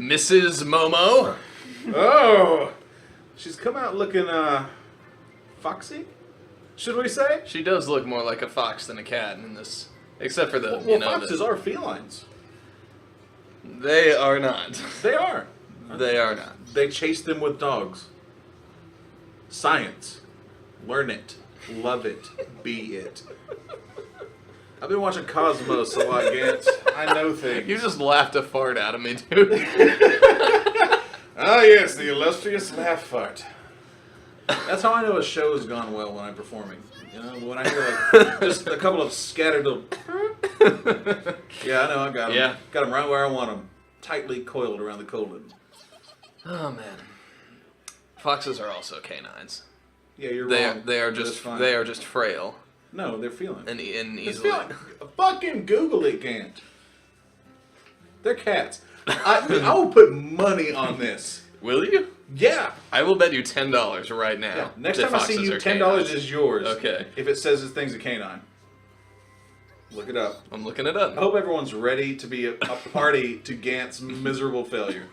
Mrs. Momo. Oh, she's come out looking foxy. Should we say? She does look more like a fox than a cat in this, except for the foxes are felines. They are not. They are. They are not. They chase them with dogs. Science. Learn it. Love it. Be it. I've been watching Cosmos a lot, Gantz. I know things. You just laughed a fart out of me, dude. Ah, yes, the illustrious laugh fart. That's how I know a show has gone well when I'm performing. You know, when I hear like just a couple of scattered little. Yeah, I know, I got them. Yeah. Got them right where I want them. Tightly coiled around the colon. Oh man, foxes are also canines. Yeah, you're wrong. They are just frail. No, they're feline. And easily. It's feline. Fucking Google it, Gant. They're cats. I will put money on this. Will you? Yeah. I will bet you $10 right now. Yeah. Next time I see you, $10 is yours. Okay. If it says this thing's a canine. Look it up. I'm looking it up. I hope everyone's ready to be a party to Gant's miserable failure.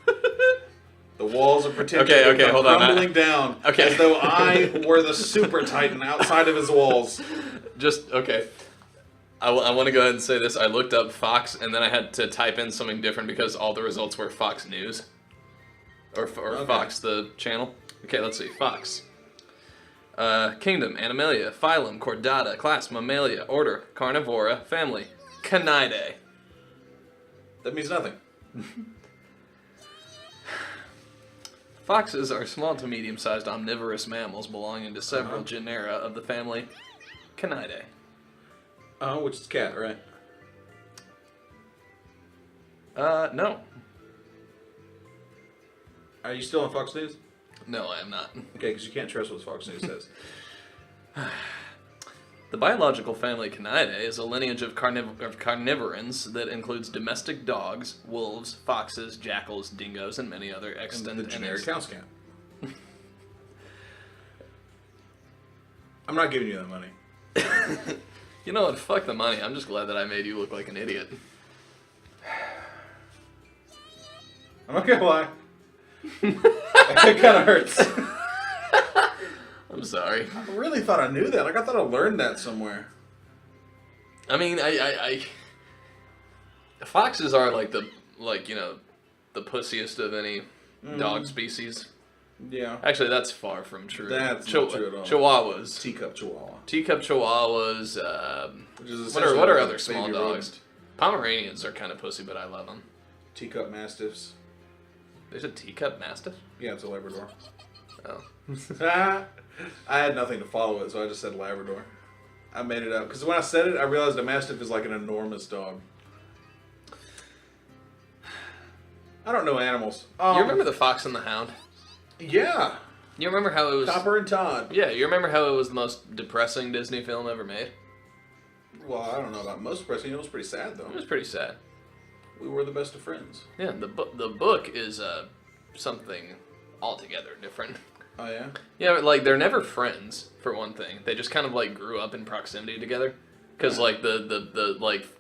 The walls of pretension are hold on. crumbling down as though I were the super titan outside of his walls. I want to go ahead and say this. I looked up Fox, and then I had to type in something different because all the results were Fox News. Or Fox, the channel. Okay, let's see. Fox. Kingdom, Animalia, Phylum, Chordata, Class, Mammalia, Order, Carnivora, Family, Canidae. That means nothing. Foxes are small to medium-sized omnivorous mammals belonging to several genera of the family Canidae. Which is cat, right? No. Are you still on Fox News? No, I am not. Okay, because you can't trust what Fox News says. The biological family Canidae is a lineage of carnivorans that includes domestic dogs, wolves, foxes, jackals, dingoes, and many other extant... The generic house cat. I'm not giving you that money. You know what? Fuck the money. I'm just glad that I made you look like an idiot. I'm not gonna lie. It kind of hurts. I'm sorry. I really thought I knew that. Like, I thought I learned that somewhere. I mean, foxes are the pussiest of any dog species. Yeah. Actually, that's far from true. That's not true at all. Chihuahuas. Teacup Chihuahua. Teacup Chihuahuas. What are other small dogs? Rodent. Pomeranians are kind of pussy, but I love them. Teacup Mastiffs. There's a teacup mastiff? Yeah, it's a Labrador. Oh. I had nothing to follow it, so I just said Labrador. I made it up. Because when I said it, I realized a Mastiff is like an enormous dog. I don't know animals. You remember The Fox and the Hound? Yeah. You remember how it was... Copper and Todd. Yeah, you remember how it was the most depressing Disney film ever made? Well, I don't know about most depressing. It was pretty sad, though. It was pretty sad. We were the best of friends. Yeah, the book is something altogether different. Oh, yeah? Yeah, but, they're never friends, for one thing. They just kind of, grew up in proximity together. Because,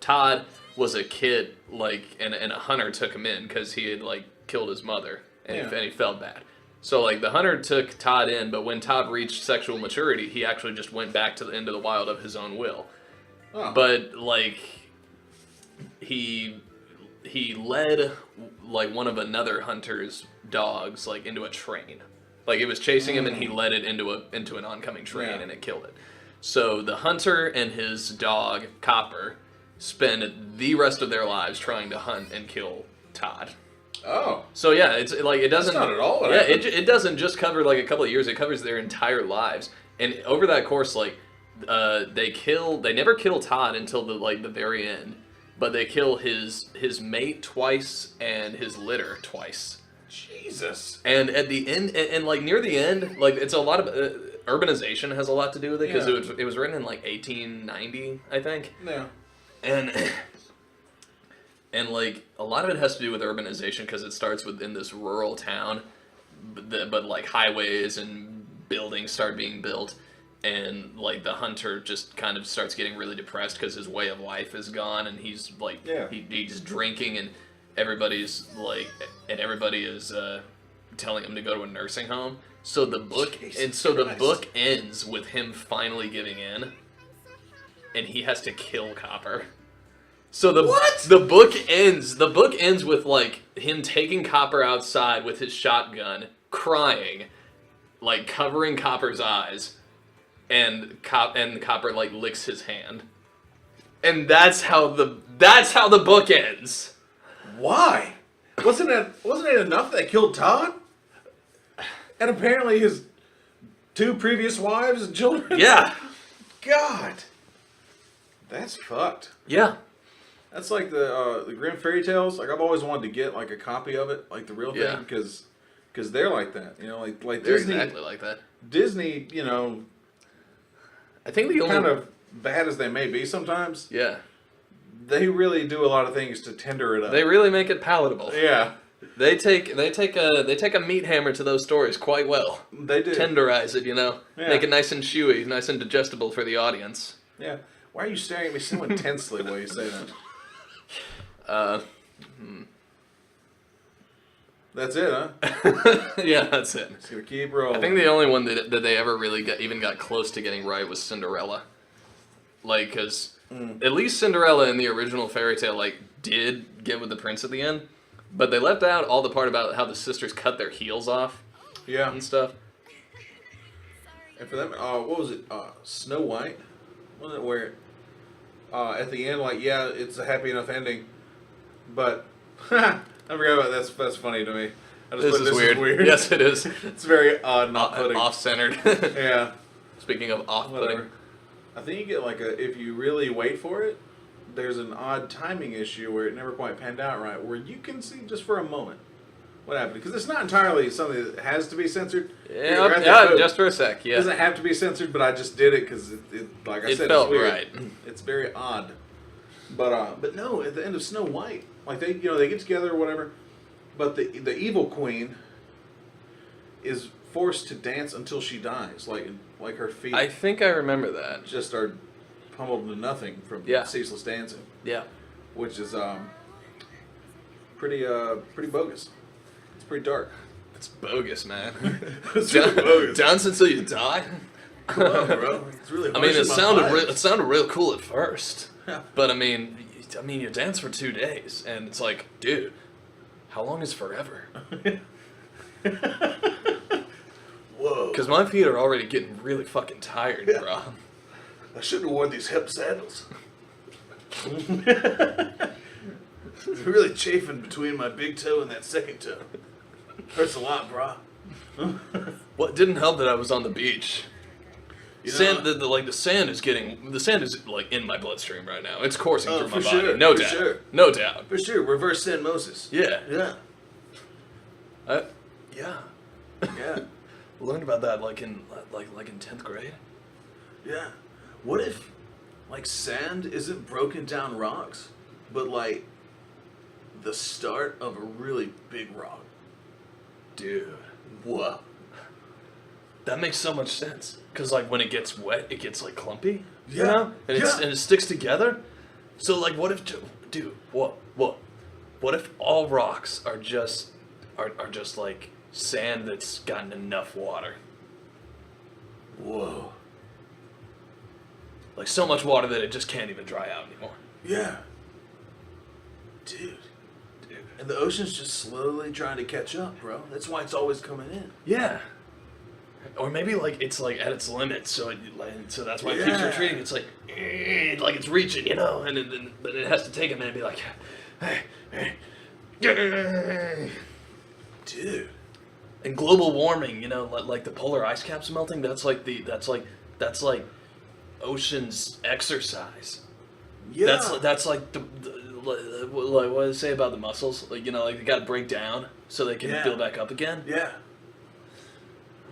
Todd was a kid, and a hunter took him in because he had, killed his mother, and he felt bad. So, the hunter took Todd in, but when Todd reached sexual maturity, he actually just went back into the wild of his own will. Oh. But, he led, one of another hunter's dogs, into a train. It was chasing him, and he led it into an oncoming train, and it killed it. So the hunter and his dog, Copper, spend the rest of their lives trying to hunt and kill Todd. Oh. So yeah, it doesn't... That's not at all what happened. It doesn't just cover, a couple of years. It covers their entire lives. And over that course, they never kill Todd until the very end. But they kill his mate twice and his litter twice. Jesus. And at the end, and near the end, it's a lot of urbanization has a lot to do with it because it was written in 1890, I think. Yeah. And a lot of it has to do with urbanization because it starts within this rural town, but highways and buildings start being built. And the hunter just kind of starts getting really depressed because his way of life is gone, and he's he's drinking, everybody's like, and everybody is telling him to go to a nursing home. So the book, the book ends with him finally giving in, and he has to kill Copper. So the book ends with like him taking Copper outside with his shotgun, crying, like covering Copper's eyes, and Copper like licks his hand, and that's how the book ends. Why? Wasn't it enough that killed Todd? And apparently his 2 previous wives and children? Yeah. God. That's fucked. Yeah. That's like the Grimm fairy tales. Like I've always wanted to get like a copy of it, like the real thing, because they're like that. You know, like They're Disney. exactly like that. Disney, you know, I think the only kind of bad as they may be sometimes, yeah, they really do a lot of things to tender it up. they really make it palatable. Yeah. They take a meat hammer to those stories quite well. They do. Tenderize it, you know. Yeah. Make it nice and chewy, nice and digestible for the audience. Yeah. Why are you staring at me so intensely while you say that? That's it, huh? Yeah, that's it. Just gonna keep rolling. I think the only one that they ever really got close to getting right was Cinderella. Like, because at least Cinderella in the original fairy tale, like, did get with the prince at the end. But they left out all the part about how the sisters cut their heels off. Yeah. And stuff. And for them, what was it? Snow White? Wasn't it where at the end, like, yeah, it's a happy enough ending, but I forgot about that. That's funny to me. I just This is weird. Yes, it is. It's very odd, not putting. Off-centered. Yeah. Speaking of off-putting. I think you get like if you really wait for it, there's an odd timing issue where it never quite panned out right, where you can see just for a moment what happened. Because it's not entirely something that has to be censored. Yeah, just for a sec, yeah. It doesn't have to be censored, but I just did it because, like I said, felt it's weird. right. It's very odd. But no, at the end of Snow White, like they get together or whatever, but the evil queen is forced to dance until she dies, like her feet. I think I remember that. Just are pummeled to nothing from ceaseless dancing. Yeah. Which is pretty bogus. It's pretty dark. It's bogus, man. It's really bogus. Dance until you die. Come on, bro. It's really. I mean, it sounded real cool at first, but I mean, you dance for 2 days, and it's like, dude, how long is forever? Whoa. Because my feet are already getting really fucking tired, bro. I shouldn't have worn these hip sandals. It's really chafing between my big toe and that second toe. Hurts a lot, bro. What didn't help that I was on the beach. You know, Sand, the sand is like in my bloodstream right now. It's coursing through my body. Sure, No for doubt. Sure. No doubt. For sure. Reverse osmosis. Yeah. Yeah. Yeah. Yeah. Learned about that like in 10th grade. Yeah. What if, like, sand isn't broken down rocks, but like the start of a really big rock? Dude. Whoa. That makes so much sense. Because, like, when it gets wet, it gets, like, clumpy. Yeah. You know? And it sticks together. So, like, what if... Dude, what if all rocks are just like, sand that's gotten enough water? Whoa. Like, so much water that it just can't even dry out anymore. Yeah. Dude. And the ocean's just slowly trying to catch up, bro. That's why it's always coming in. Yeah. Or maybe like it's like at its limit, so that's why it keeps retreating. It's like it's reaching, you know, and but it has to take a minute and be like, dude. And global warming, you know, like the polar ice caps melting. That's like ocean's exercise. Yeah. That's like what do they say about the muscles? Like, you know, like they got to break down so they can build back up again. Yeah.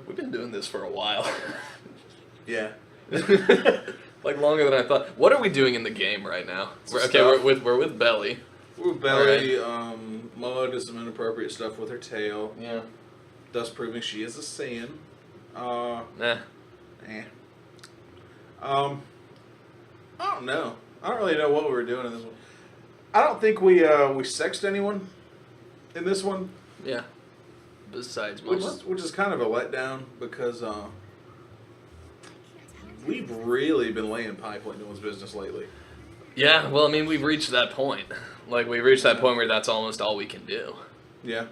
We've been doing this for a while. Yeah. Like longer than I thought. What are we doing in the game right now? We're with Belly. We're with Belly. Right. Moa does some inappropriate stuff with her tail. Yeah. Thus proving she is a Saiyan. Nah. I don't know. I don't really know what we were doing in this one. I don't think we sexed anyone. in this one. Yeah. Besides Which Mama. which is kind of a letdown because we've really been laying pipe like no one's business lately. Yeah, well, I mean, we've reached that point. Like, we've reached that point where that's almost all we can do. Yeah.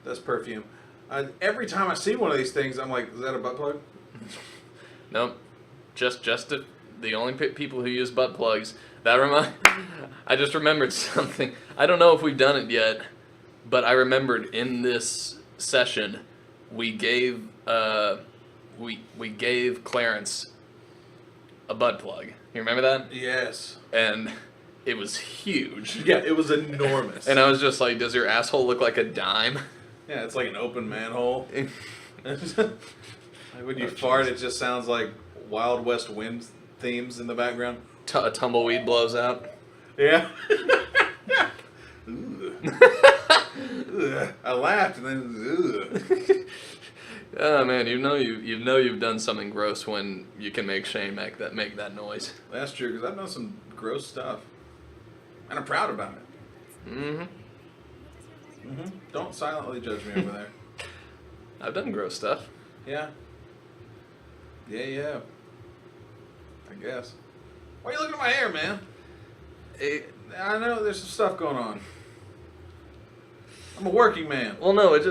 That's perfume. Every time I see one of these things, I'm like, is that a butt plug? Nope. Just the only people who use butt plugs. I just remembered something. I don't know if we've done it yet, but I remembered in this session, we gave Clarence a butt plug. You remember that? Yes. And it was huge. Yeah, it was enormous. And I was just like, does your asshole look like a dime? Yeah, it's like an open manhole. Like when you fart, it just sounds like Wild West Wind themes in the background. A tumbleweed blows out. Yeah. Ugh. I laughed and then ugh. Oh man, you've done something gross when you can make Shane make that noise. That's true, because I've done some gross stuff. And I'm proud about it. Mm-hmm. Mm-hmm. Don't silently judge me over there. I've done gross stuff. Yeah. Yeah. I guess. Why are you looking at my hair, man? I know there's some stuff going on. I'm a working man. Well, no, it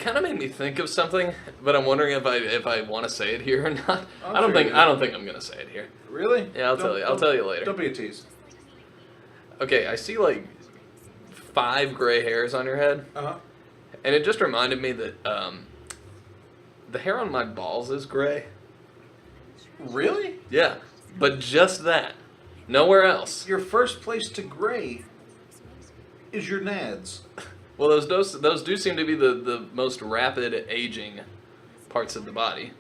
kind of made me think of something, but I'm wondering if I want to say it here or not. I don't think I'm gonna say it here. Really? Yeah, I'll tell you later. Don't be a tease. Okay, I see like 5 gray hairs on your head, and it just reminded me that the hair on my balls is gray. Really? Yeah, but just that, nowhere else. Your first place to gray is your nads. Well, those do seem to be the most rapid aging parts of the body.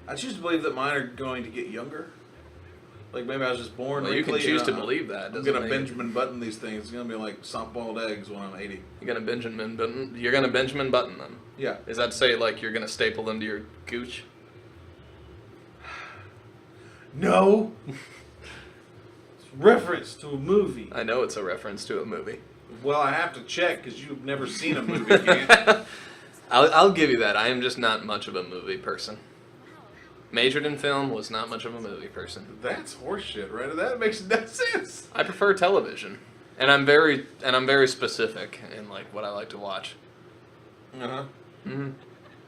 I choose to believe that mine are going to get younger. Like maybe I was just born Well, you wrinkly. can choose to believe that. I'm Doesn't gonna make it- Benjamin Button these things. It's gonna be like soft-boiled eggs when I'm 80. You're gonna Benjamin Button them. Yeah. Is that to say like you're gonna staple them to your gooch? No. It's a reference to a movie. I know it's a reference to a movie. Well, I have to check because you've never seen a movie, can I'll give you that. I am just not much of a movie person. Majored in film, was not much of a movie person. That's horseshit, right? That makes no sense. I prefer television, and I'm very specific in like what I like to watch. Mm-hmm.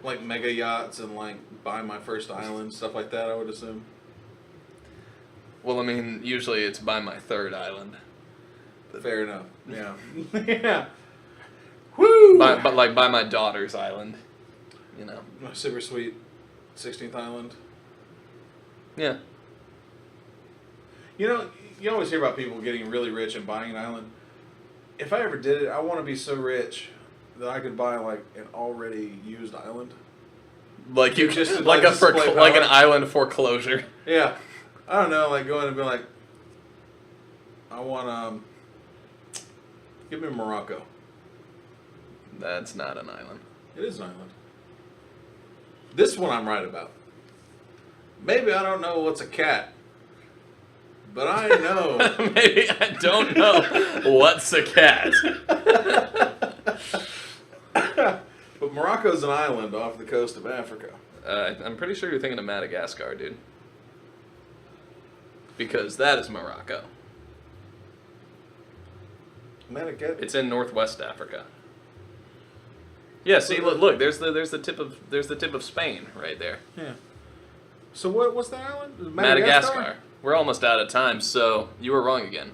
Like mega yachts and like buy my first island, stuff like that. I would assume. Well, I mean, usually it's by my third island. Fair enough. Yeah. Yeah. Woo! But like by my daughter's island, you know. My super sweet 16th island. Yeah. You know, you always hear about people getting really rich and buying an island. If I ever did it, I want to be so rich that I could buy like an already used island. Like you Just just to, like like, a display like an power. island foreclosure. Yeah. I don't know, like go in and be like, I want give me Morocco. That's not an island. It is an island. This one I'm right about. Maybe I don't know what's a cat, but I know. Maybe I don't know what's a cat. But Morocco's an island off the coast of Africa. I'm pretty sure you're thinking of Madagascar, dude. Because that is Morocco. Madagascar. It's in northwest Africa. Yeah, see, look, there's the tip of Spain right there. Yeah. So what's that island? Madagascar. We're almost out of time, so you were wrong again.